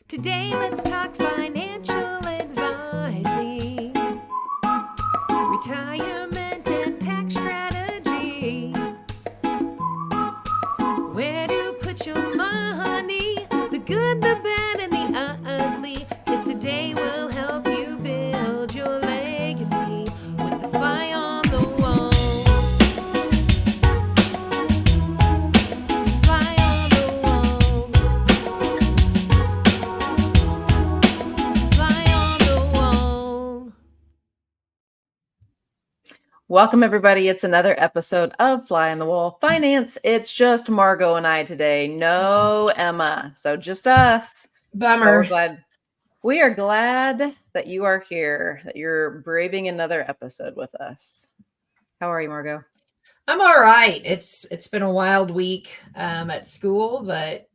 Today, let's talk financial advising, retirement and tax strategy. Where to put your money, the good, the bad, and the ugly. 'Cause today will help you build your legacy with the fly on the wall. Fly on the wall. Fly on the wall. Welcome, everybody. It's another episode of Fly on the Wall Finance. It's just Margot and I today. No Emma. So just us. Bummer. We are glad that you are here, that you're braving another episode with us. How are you, Margot? I'm all right. It's been a wild week at school, but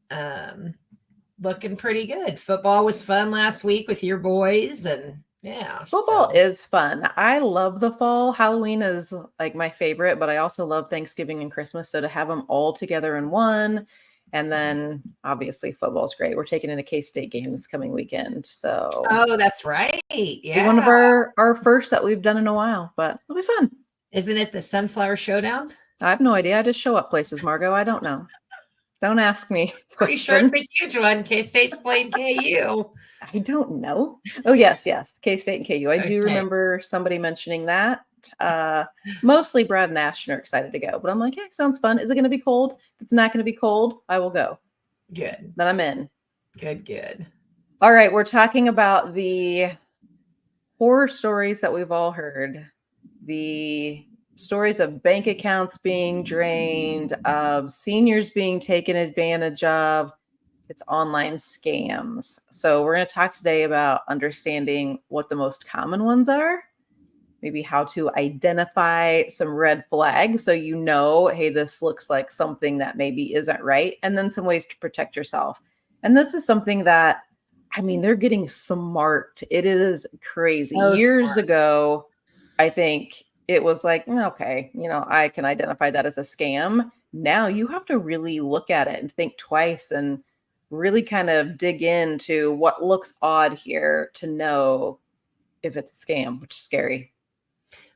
looking pretty good. Football was fun last week with your boys, and yeah. Football is fun. I love the fall. Halloween is like my favorite, but I also love Thanksgiving and Christmas. So to have them all together in one, and then obviously football is great. We're taking in a K-State game this coming weekend. So Oh, that's right. Yeah. one of our first that we've done in a while, but it'll be fun. Isn't it the Sunflower Showdown? I have no idea. I just show up places, Margot. I don't know. Don't ask me. Pretty sure it's a huge one. K-State's playing KU. I don't know. Oh, yes. K-State and KU. I do Okay. remember somebody mentioning that. Mostly Brad and Ashton are excited to go, but I'm like, yeah, sounds fun. Is it going to be cold? If it's not going to be cold, I will go. Good. Then I'm in. Good. All right. We're talking about the horror stories that we've all heard. The stories of bank accounts being drained, of seniors being taken advantage of. It's online scams. So we're going to talk today about understanding what the most common ones are, maybe how to identify some red flags so you know, hey, this looks like something that maybe isn't right, and then some ways to protect yourself. And this is something that, I mean, they're getting smart. It is crazy. So Years smart. ago, I think it was like, okay, I can identify that as a scam. Now you have to really look at it and think twice and really kind of dig into what looks odd here to know if it's a scam, which is scary.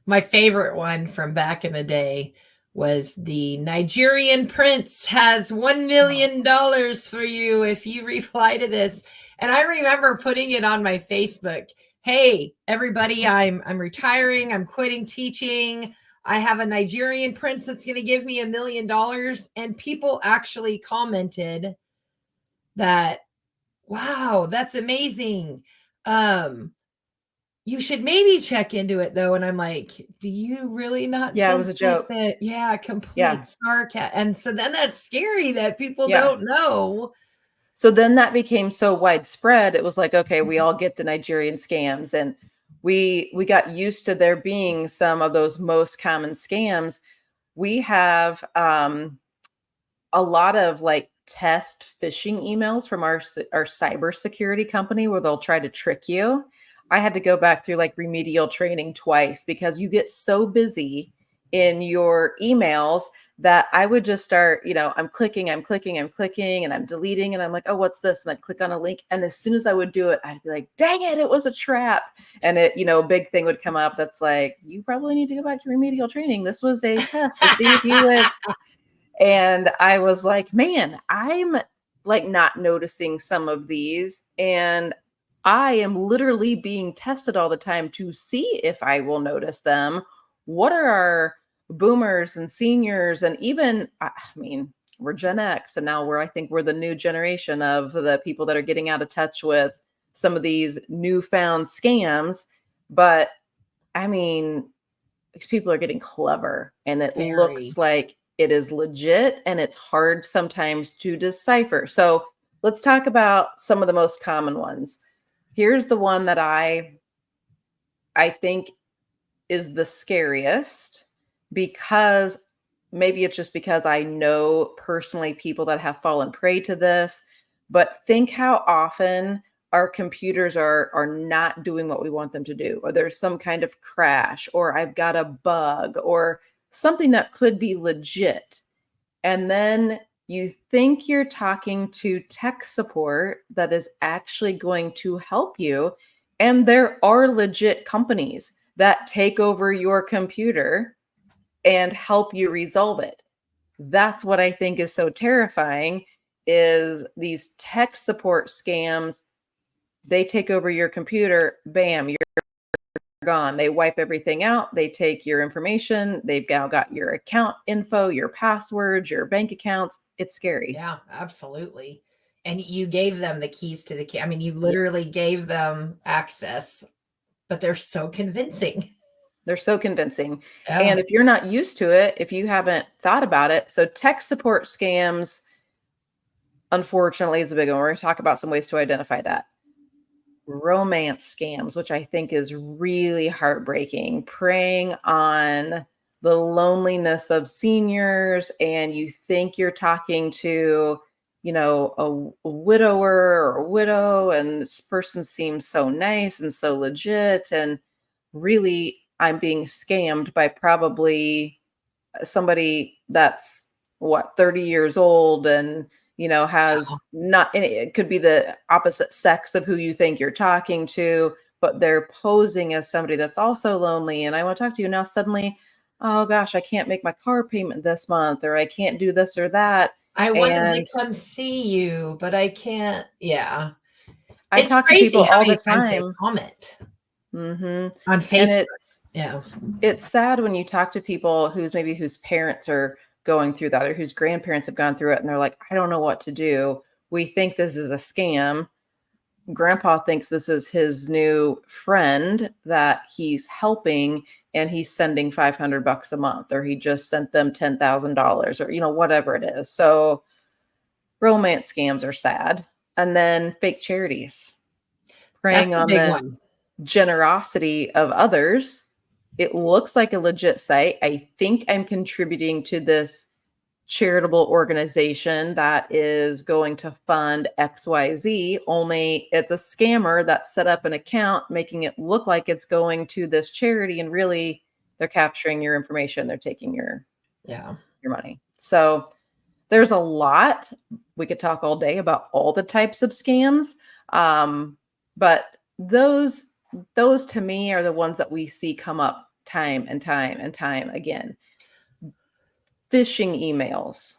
My favorite one from back in the day was the Nigerian prince has $1 million for you if you reply to this. And I remember putting it on my Facebook. Hey, everybody, I'm retiring. I'm quitting teaching. I have a Nigerian prince that's going to give me $1 million. And people actually commented that, wow, that's amazing. You should maybe check into it though. And I'm like, do you really not? Yeah, it was a joke. Complete sarcasm. And so then that's scary that people Yeah. don't know. So then that became so widespread. It was like, okay, we all get the Nigerian scams, and we got used to there being some of those most common scams. We have a lot of like test phishing emails from our cybersecurity company where they'll try to trick you. I had to go back through like remedial training twice because you get so busy in your emails that I would just start, I'm clicking, and I'm deleting, and I'm like, oh, what's this? And I'd click on a link. And as soon as I would do it, I'd be like, dang it, it was a trap. And it, a big thing would come up that's like, you probably need to go back to remedial training. This was a test to see if you would. And I was like, man, I'm like not noticing some of these. And I am literally being tested all the time to see if I will notice them. What are our boomers and seniors? And even, I mean, we're Gen X, and now I think we're the new generation of the people that are getting out of touch with some of these newfound scams. But I mean, these people are getting clever, and it looks like it is legit, and it's hard sometimes to decipher. So let's talk about some of the most common ones. Here's the one that I think is the scariest, because maybe it's just because I know personally people that have fallen prey to this, but think how often our computers are not doing what we want them to do, or there's some kind of crash, or I've got a bug, or something that could be legit. And then you think you're talking to tech support that is actually going to help you. And there are legit companies that take over your computer and help you resolve it. That's what I think is so terrifying is these tech support scams. They take over your computer, bam, you're gone. They wipe everything out. They take your information. They've now got your account info, your passwords, your bank accounts. It's scary. Yeah, absolutely. And you gave them the keys to the key. I mean, you Yeah. literally gave them access, but they're so convincing. They're so convincing. Yeah. And if you're not used to it, if you haven't thought about it, so tech support scams, unfortunately, is a big one. We're going to talk about some ways to identify that. Romance scams, which I think is really heartbreaking, preying on the loneliness of seniors, and you think you're talking to, a widower or a widow, and this person seems so nice and so legit, and really I'm being scammed by probably somebody that's 30 years old and has not, and it could be the opposite sex of who you think you're talking to, but they're posing as somebody that's also lonely and I want to talk to you. Now suddenly, oh gosh, I can't make my car payment this month, or I can't do this or that. I wanted And to come see you, but I can't. Yeah. I It's talk to crazy people how all many the times they time. comment Hmm. on And Facebook. Yeah. it's sad when you talk to people whose parents are going through that or whose grandparents have gone through it and they're like, I don't know what to do. We think this is a scam. Grandpa thinks this is his new friend that he's helping and he's sending $500 a month, or he just sent them $10,000 or, whatever it is. So romance scams are sad. And then fake charities, That's preying a on big the one. generosity of others. It looks like a legit site. I think I'm contributing to this charitable organization that is going to fund XYZ, only it's a scammer that set up an account making it look like it's going to this charity, and really they're capturing your information. They're taking your Yeah. money. So there's a lot. We could talk all day about all the types of scams. But those to me are the ones that we see come up time and time and time again. Phishing emails.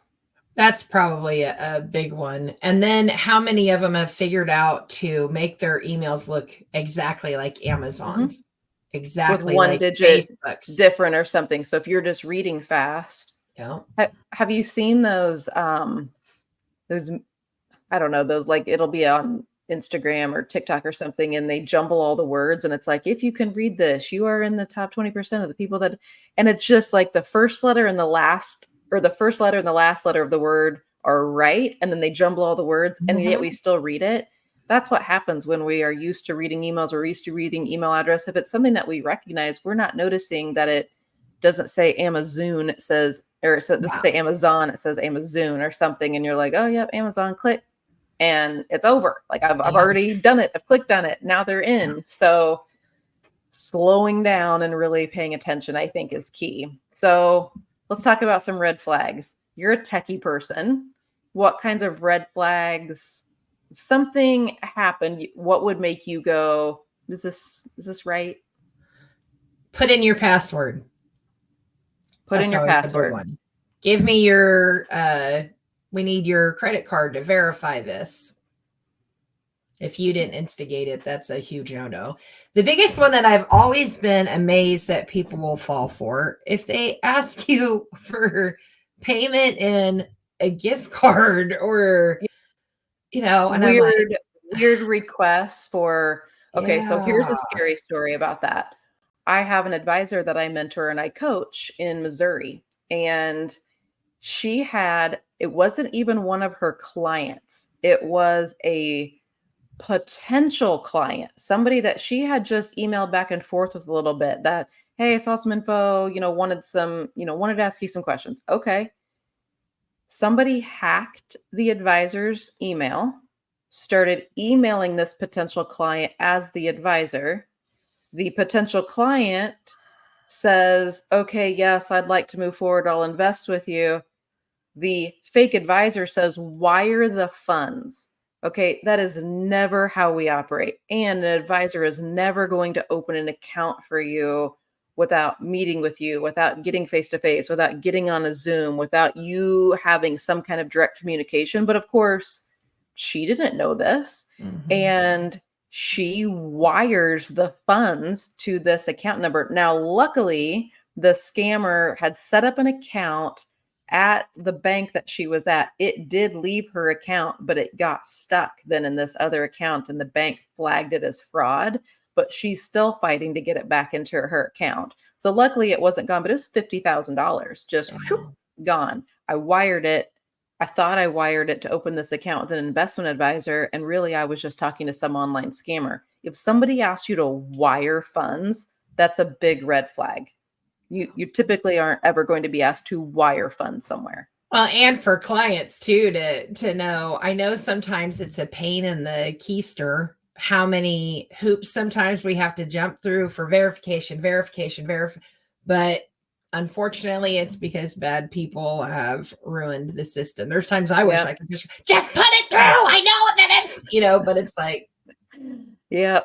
That's probably a big one. And then how many of them have figured out to make their emails look exactly like Amazon's, With exactly one like digit Facebook's? different or something. So if you're just reading fast, Yeah. have you seen those I don't know, those, like, it'll be on Instagram or TikTok or something, and they jumble all the words, and it's like, if you can read this, you are in the top 20% of the people that, and it's just like the first letter and the last, or the first letter and the last letter of the word are right, and then they jumble all the words, and yet we still read it. That's what happens when we are used to reading emails or used to reading email address. If it's something that we recognize, we're not noticing that it doesn't say Amazon, it says, or it doesn't say Amazon, it says Amazon or something, and you're like, oh yep, Amazon, click, and it's over. Like I've already done it. I've clicked on it. Now they're in. So slowing down and really paying attention, I think, is key. So let's talk about some red flags. You're a techie person. What kinds of red flags? If something happened, what would make you go, is this right? Put in your password. Put in That's your always the big password. one. Give me your we need your credit card to verify this. If you didn't instigate it, that's a huge no-no. The biggest one that I've always been amazed that people will fall for, if they ask you for payment in a gift card or, and I'm like, Weird requests for, okay, so here's a yeah. scary story about that. I have an advisor that I mentor and I coach in Missouri, and it wasn't even one of her clients. It was a potential client, somebody that she had just emailed back and forth with a little bit, that, hey, I saw some info, wanted to ask you some questions. Okay. Somebody hacked the advisor's email, started emailing this potential client as the advisor. The potential client says, okay, yes, I'd like to move forward. I'll invest with you. The fake advisor says, wire the funds. Okay, that is never how we operate. And an advisor is never going to open an account for you without meeting with you, without getting face to face, without getting on a Zoom, without you having some kind of direct communication. But of course, she didn't know this. Mhm. And she wires the funds to this account number. Now, luckily, the scammer had set up an account at the bank that she was at. It did leave her account, but it got stuck then in this other account, and the bank flagged it as fraud. But she's still fighting to get it back into her account. So luckily, it wasn't gone, but it was $50,000 just whoop, gone. I wired it. I thought I wired it to open this account with an investment advisor, and really I was just talking to some online scammer. If somebody asks you to wire funds, that's a big red flag. You typically aren't ever going to be asked to wire funds somewhere. Well, and for clients too, to know, I know sometimes it's a pain in the keister how many hoops sometimes we have to jump through for verification, but unfortunately, it's because bad people have ruined the system. There's times I wish I could just put it through. I know that it's, but it's like, yeah,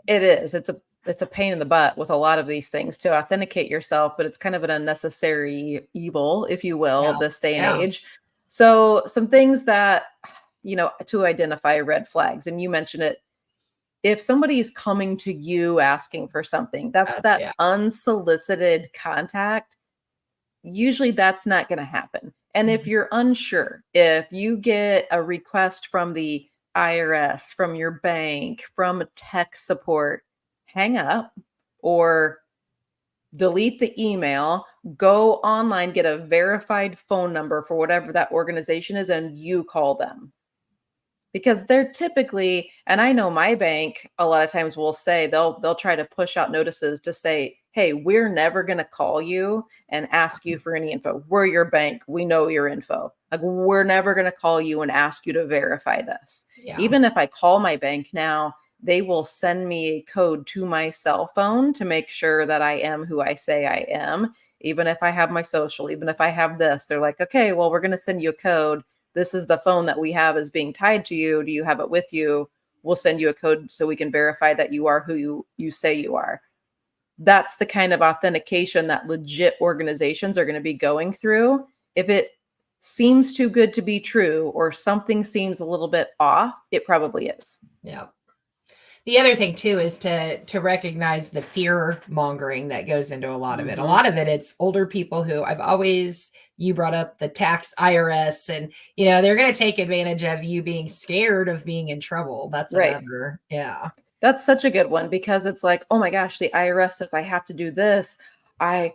it is. It's a pain in the butt with a lot of these things to authenticate yourself, but it's kind of an unnecessary evil, if you will, this day and age. So some things that, to identify red flags, and you mentioned it. If somebody is coming to you asking for something, that's that unsolicited contact. Usually that's not going to happen. And if you're unsure, if you get a request from the IRS, from your bank, from tech support, hang up or delete the email, go online, get a verified phone number for whatever that organization is, and you call them. Because they're typically, and I know my bank a lot of times will say, they'll try to push out notices to say, hey, we're never going to call you and ask you for any info. We're your bank. We know your info. Like, we're never going to call you and ask you to verify this. Yeah. Even if I call my bank now, they will send me a code to my cell phone to make sure that I am who I say I am. Even if I have my social, even if I have this, they're like, okay, well, we're going to send you a code. This is the phone that we have as being tied to you. Do you have it with you? We'll send you a code so we can verify that you are who you say you are. That's the kind of authentication that legit organizations are going to be going through. If it seems too good to be true or something seems a little bit off, it probably is. Yeah. The other thing too is to recognize the fear mongering that goes into a lot of it. A lot of it, it's older people who you brought up the tax IRS, and they're going to take advantage of you being scared of being in trouble. That's another, That's such a good one, because it's like, oh my gosh, the IRS says I have to do this. I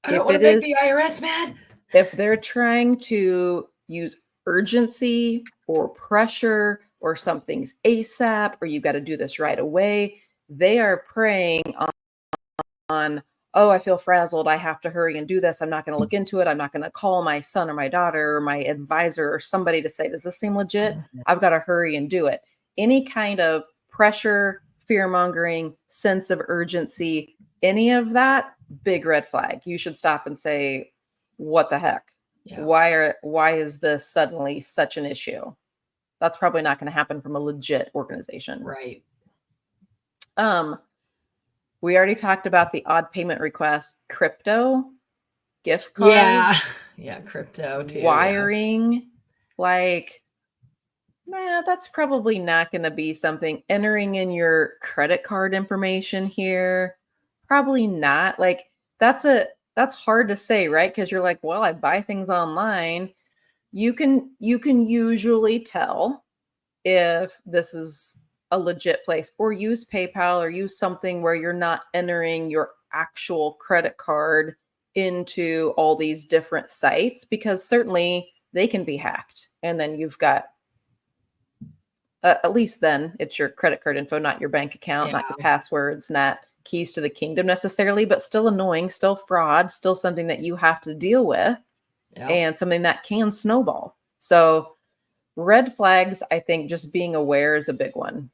don't want to make the IRS mad. If they're trying to use urgency or pressure, or something's ASAP, or you've got to do this right away, they are preying on, oh, I feel frazzled. I have to hurry and do this. I'm not going to look into it. I'm not going to call my son or my daughter or my advisor or somebody to say, does this seem legit? I've got to hurry and do it. Any kind of pressure, fear mongering, sense of urgency, any of that, big red flag. You should stop and say, what the heck? Yeah. Why is this suddenly such an issue? That's probably not going to happen from a legit organization. Right. We already talked about the odd payment request, crypto, gift cards. Yeah, crypto too. Wiring. That's probably not going to be something. Entering in your credit card information here. Probably not. That's hard to say, right? Because you're like, well, I buy things online. You can usually tell if this is a legit place, or use PayPal, or use something where you're not entering your actual credit card into all these different sites, because certainly they can be hacked. And then you've got, at least then it's your credit card info, not your bank account, not your passwords, not keys to the kingdom necessarily, but still annoying, still fraud, still something that you have to deal with. And something that can snowball. So red flags, I think just being aware is a big one.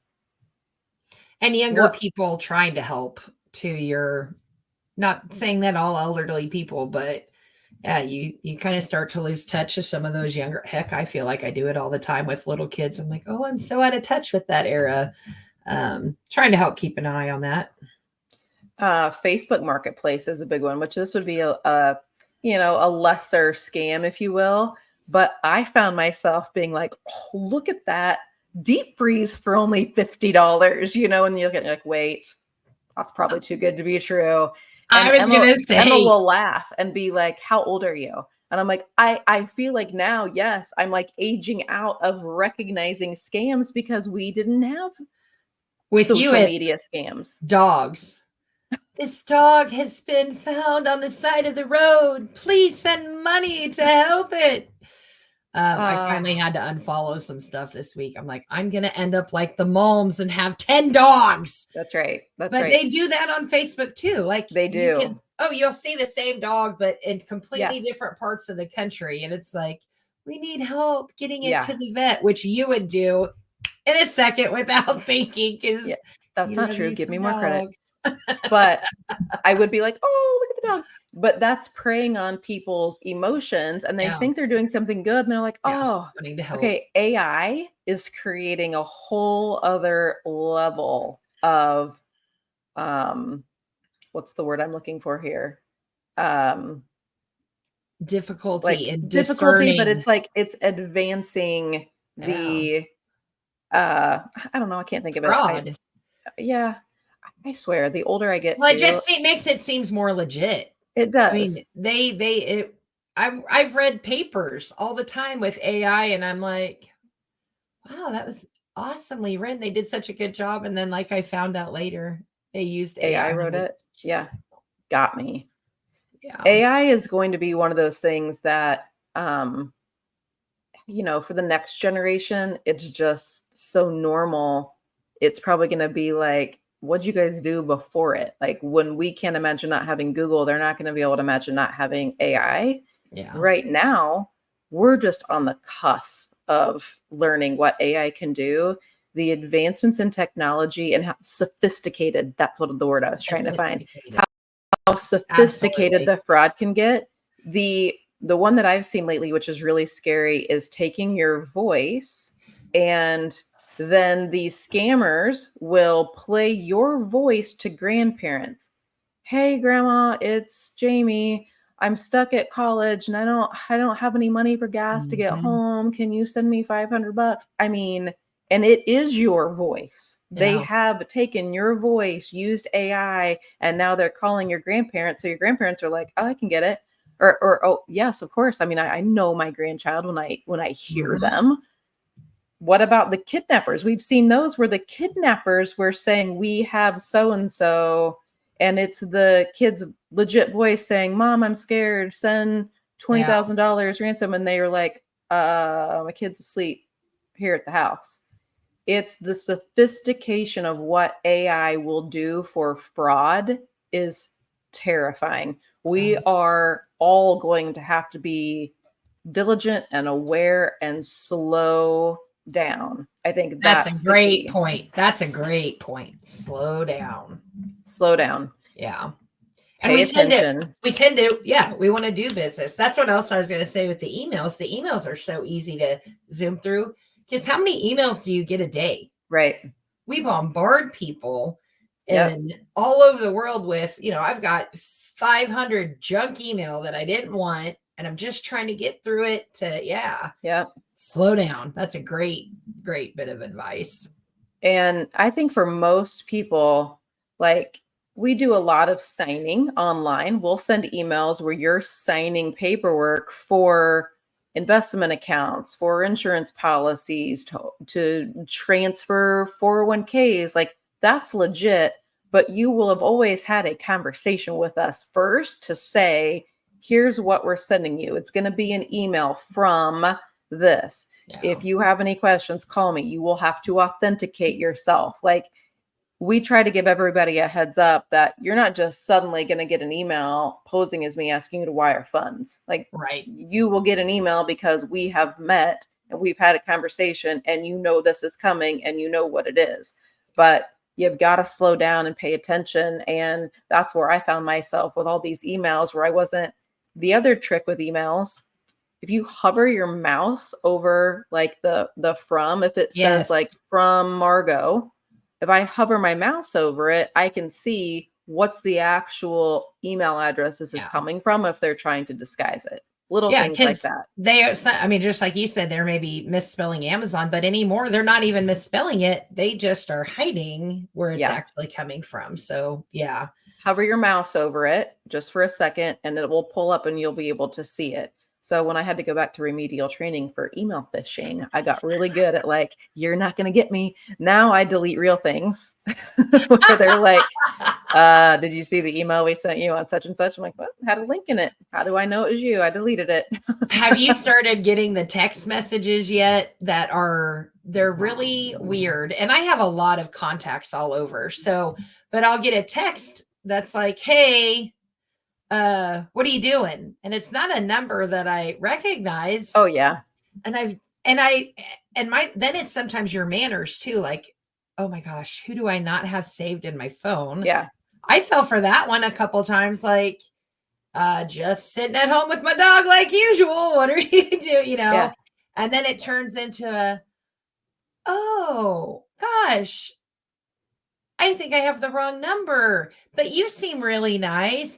And younger people trying to help to not saying that all elderly people, but Yeah, you kind of start to lose touch with some of those younger. Heck, I feel like I do it all the time with little kids. I'm like, oh, I'm so out of touch with that era. Trying to help keep an eye on that. Facebook Marketplace is a big one, which this would be a lesser scam, if you will. But I found myself being like, oh, look at that deep freeze for only $50, and you're like, wait, that's probably too good to be true. I And was Emma, gonna say, Emma will laugh and be like, how old are you? And I'm like, I feel like now, yes, I'm like aging out of recognizing scams because we didn't have with you, social it's media scams. dogs. This dog has been found on the side of the road. Please send money to help it. I finally had to unfollow some stuff this week. I'm like, I'm going to end up like the moms and have 10 dogs. That's right. That's But right. they do that on Facebook too. Like They you do. can, you'll see the same dog, but in completely Yes. different parts of the country. And it's like, we need help getting it Yeah. to the vet, which you would do in a second without thinking. Because that's not true. Give me more credit. dogs. But I would be like, oh, look at the dog. But that's preying on people's emotions, and they Yeah. think they're doing something good, and they're like, oh, Wanting to help. okay, AI is creating a whole other level of what's the word I'm looking for here? Difficulty and difficulty, but discerning. it's like it's advancing the I don't know, I can't think of fraud. Yeah, I swear, the older I get, Well, it just makes it seems more legit. it does. I mean, I've read papers all the time with AI, and I'm like, wow, that was awesomely written. They did such a good job. And then, like I found out later, they used AI. AI wrote it. Yeah, got me. Yeah. AI is going to be one of those things that, for the next generation, it's just so normal. It's probably going to be like, what'd you guys do before it? Like when we can't imagine not having Google, they're not going to be able to imagine not having AI. Yeah. Right now, we're just on the cusp of learning what AI can do. The advancements in technology and how sophisticated, that's what the word I was trying to find. How sophisticated the fraud can get. The one that I've seen lately, which is really scary, is taking your voice, and then these scammers will play your voice to grandparents. Hey, grandma, it's Jamie. I'm stuck at college and I don't have any money for gas to get home. Can you send me $500? I mean, and it is your voice. Yeah. They have taken your voice, used AI, and now they're calling your grandparents. So your grandparents are like, oh, I can get it. Or oh, yes, of course. I mean, I know my grandchild when I hear them. What about the kidnappers? We've seen those where the kidnappers were saying, we have so-and-so, and it's the kid's legit voice saying, Mom, I'm scared. Send $20,000 ransom. And they were like, my kid's asleep here at the house. It's the sophistication of what AI will do for fraud is terrifying. We are all going to have to be diligent and aware and slow down. I think that's a great point. That's a great point. Slow down. Yeah. Pay attention. We tend to, we want to do business. That's what else I was going to say with the emails. The emails are so easy to zoom through. Because how many emails do you get a day? Right. We bombard people and all over the world with, I've got 500 junk email that I didn't want, and I'm just trying to get through it to, slow down. That's a great, great bit of advice. And I think for most people, like, we do a lot of signing online. We'll send emails where you're signing paperwork for investment accounts, for insurance policies, to transfer 401ks. Like, that's legit. But you will have always had a conversation with us first to say, here's what we're sending you. It's going to be an email from this. Yeah. If you have any questions, call me. You will have to authenticate yourself. Like, we try to give everybody a heads up that you're not just suddenly going to get an email posing as me asking you to wire funds. Like, you will get an email because we have met and we've had a conversation, and this is coming and you know what it is. But you've got to slow down and pay attention. And that's where I found myself with all these emails where I wasn't The other trick with emails, if you hover your mouse over like the from, if it says Yes. like from Margot, if I hover my mouse over it, I can see what's the actual email address this is Yeah. coming from if they're trying to disguise it. Little Yeah, things like because that. they are, I mean, just like you said, they're maybe misspelling Amazon, but anymore, they're not even misspelling it. They just are hiding where it's Yeah. actually coming from. So, yeah. Hover your mouse over it just for a second and it will pull up and you'll be able to see it. So when I had to go back to remedial training for email phishing, I got really good at like, you're not going to get me. Now I delete real things where they're like, did you see the email we sent you on such and such? I'm like, well, it had a link in it. How do I know it was you? I deleted it. Have you started getting the text messages yet that they're really weird? And I have a lot of contacts all over. So, but I'll get a text that's like, hey, what are you doing? And it's not a number that I recognize. Oh yeah. And then it's sometimes your manners too. Like, oh my gosh, who do I not have saved in my phone? Yeah. I fell for that one a couple times. Like, just sitting at home with my dog like usual. What are you doing? Yeah. And then it turns into oh gosh, I think I have the wrong number, but you seem really nice.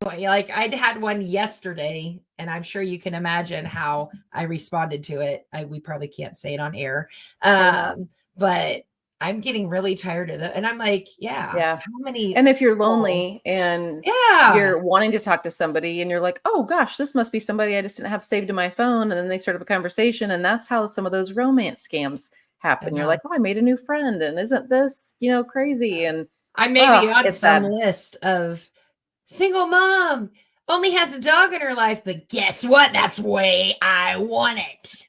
Like I'd had one yesterday, and I'm sure you can imagine how I responded to it. We probably can't say it on air, but I'm getting really tired of it. And I'm like, Yeah. how many? And if you're lonely and you're wanting to talk to somebody and you're like, oh gosh, this must be somebody I just didn't have saved in my phone. And then they start up a conversation. And that's how some of those romance scams happen. You're like, oh, I made a new friend. And isn't this, crazy? And I may be on it's some sad. list of single mom, only has a dog in her life, but guess what? That's the way I want it.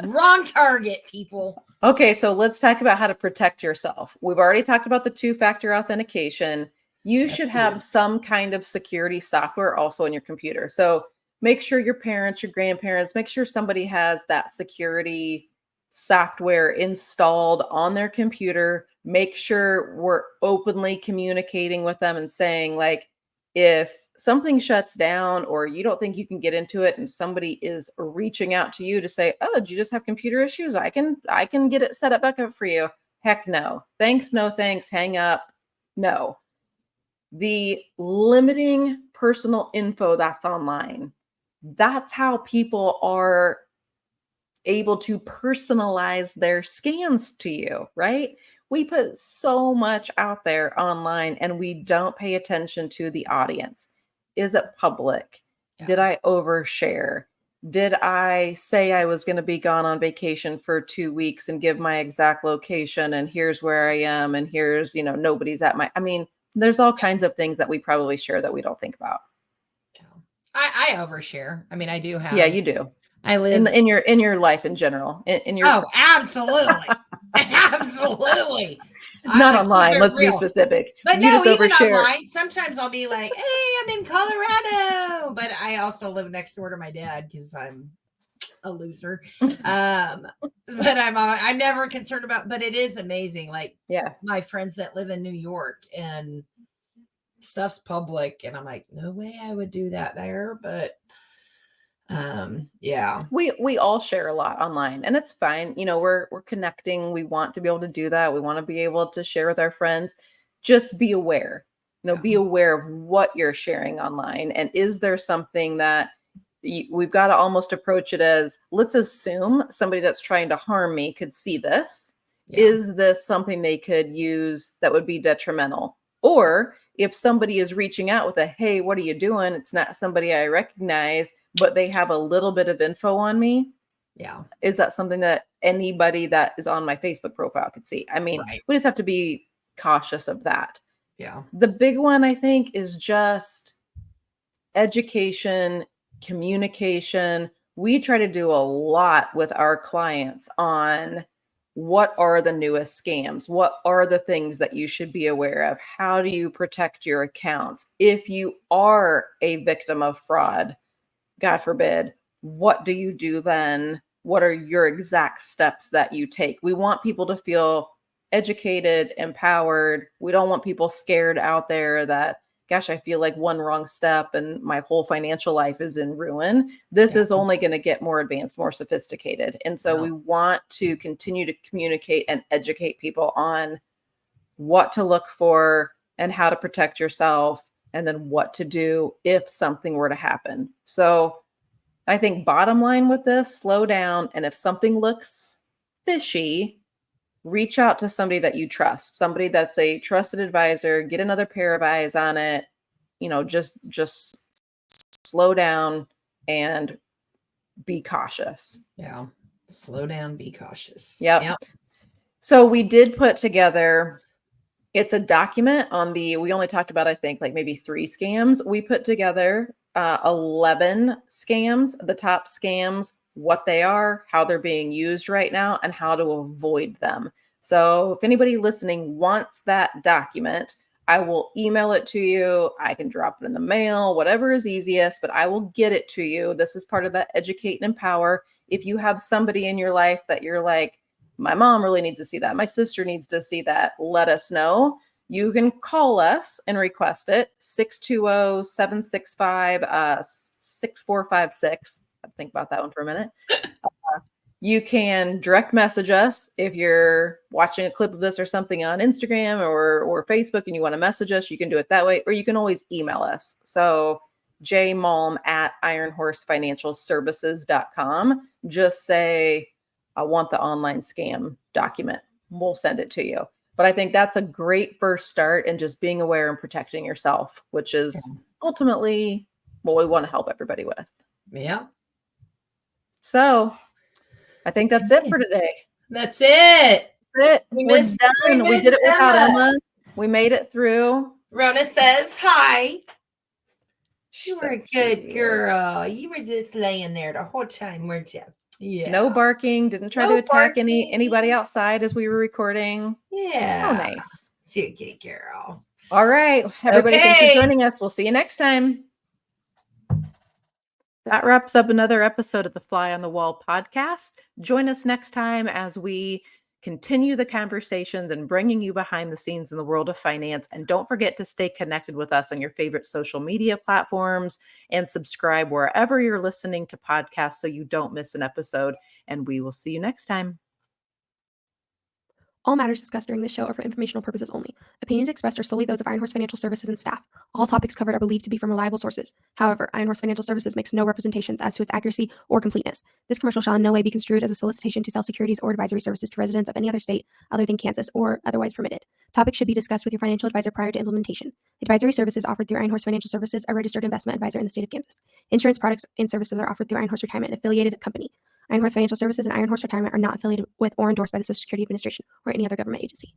Wrong target, people. Okay, so let's talk about how to protect yourself. We've already talked about the two-factor authentication. You should have some kind of security software also on your computer. So make sure your parents, your grandparents, make sure somebody has that security software installed on their computer. Make sure we're openly communicating with them and saying, like, if something shuts down or you don't think you can get into it and somebody is reaching out to you to say, oh, do you just have computer issues? I can get it set up back up for you. Heck no. Thanks, no thanks. Hang up. No. The limiting personal info that's online, that's how people are able to personalize their scams to you, right? We put so much out there online and we don't pay attention to the audience. Is it public? Yeah. Did I overshare? Did I say I was going to be gone on vacation for 2 weeks and give my exact location and here's where I am and here's, nobody's at my, there's all kinds of things that we probably share that we don't think about. Yeah. I overshare. I do have. Yeah, you do. I live in your life in general. In your absolutely. Absolutely. Not online, let's be specific. But you no, just even overshare. online, sometimes I'll be like, hey, I'm in Colorado. But I also live next door to my dad because I'm a loser. But I'm never concerned about, but it is amazing. Like my friends that live in New York and stuff's public. And I'm like, no way I would do that there. But we all share a lot online and it's fine. We're connecting. We want to be able to do that. We want to be able to share with our friends. Just be aware, be aware of what you're sharing online. And is there something that we've got to almost approach it as, let's assume somebody that's trying to harm me could see this. Is this something they could use that would be detrimental? Or if somebody is reaching out with a, hey, what are you doing? It's not somebody I recognize, but they have a little bit of info on me. Yeah. Is that something that anybody that is on my Facebook profile could see? We just have to be cautious of that. Yeah. The big one, I think, is just education, communication. We try to do a lot with our clients on what are the newest scams? What are the things that you should be aware of? How do you protect your accounts? If you are a victim of fraud, God forbid, what do you do then? What are your exact steps that you take? We want people to feel educated, empowered. We don't want people scared out there that gosh, I feel like one wrong step and my whole financial life is in ruin. This Yeah. is only going to get more advanced, more sophisticated. And so Yeah. we want to continue to communicate and educate people on what to look for and how to protect yourself, and then what to do if something were to happen. So I think bottom line with this, slow down. And if something looks fishy, reach out to somebody that you trust, somebody that's a trusted advisor, get another pair of eyes on it. Just slow down and be cautious. Yeah. Slow down, be cautious. Yep. So we did put together, it's a document on we only talked about, I think, like maybe 3 scams. We put together 11 scams, the top scams, what they are, how they're being used right now, and how to avoid them. So if anybody listening wants that document, I will email it to you. I can drop it in the mail, whatever is easiest, but I will get it to you. This is part of that educate and empower. If you have somebody in your life that you're like, my mom really needs to see that, my sister needs to see that, let us know. You can call us and request it, 620-765-6456. Think about that one for a minute. You can direct message us if you're watching a clip of this or something on Instagram or Facebook and you want to message us, you can do it that way, or you can always email us. So jmalm@ironhorsefinancialservices.com. Just say, I want the online scam document. We'll send it to you. But I think that's a great first start in just being aware and protecting yourself, which is ultimately what we want to help everybody with. Yeah. So I think that's it for today. That's it. We're done. We did it without Emma. We made it through. Rona says hi. You were a So good cute. girl. You were just laying there the whole time, weren't you? Yeah. No barking. Didn't try to attack anybody outside as we were recording. Yeah. So nice. Good girl. All right. Everybody, thanks for joining us. We'll see you next time. That wraps up another episode of the Fly on the Wall podcast. Join us next time as we continue the conversations and bringing you behind the scenes in the world of finance. And don't forget to stay connected with us on your favorite social media platforms and subscribe wherever you're listening to podcasts so you don't miss an episode. And we will see you next time. All matters discussed during this show are for informational purposes only. Opinions expressed are solely those of Iron Horse Financial Services and staff. All topics covered are believed to be from reliable sources. However, Iron Horse Financial Services makes no representations as to its accuracy or completeness. This commercial shall in no way be construed as a solicitation to sell securities or advisory services to residents of any other state other than Kansas or otherwise permitted. Topics should be discussed with your financial advisor prior to implementation. Advisory services offered through Iron Horse Financial Services, a registered investment advisor in the state of Kansas. Insurance products and services are offered through Iron Horse Retirement, an affiliated company. Iron Horse Financial Services and Iron Horse Retirement are not affiliated with or endorsed by the Social Security Administration or any other government agency.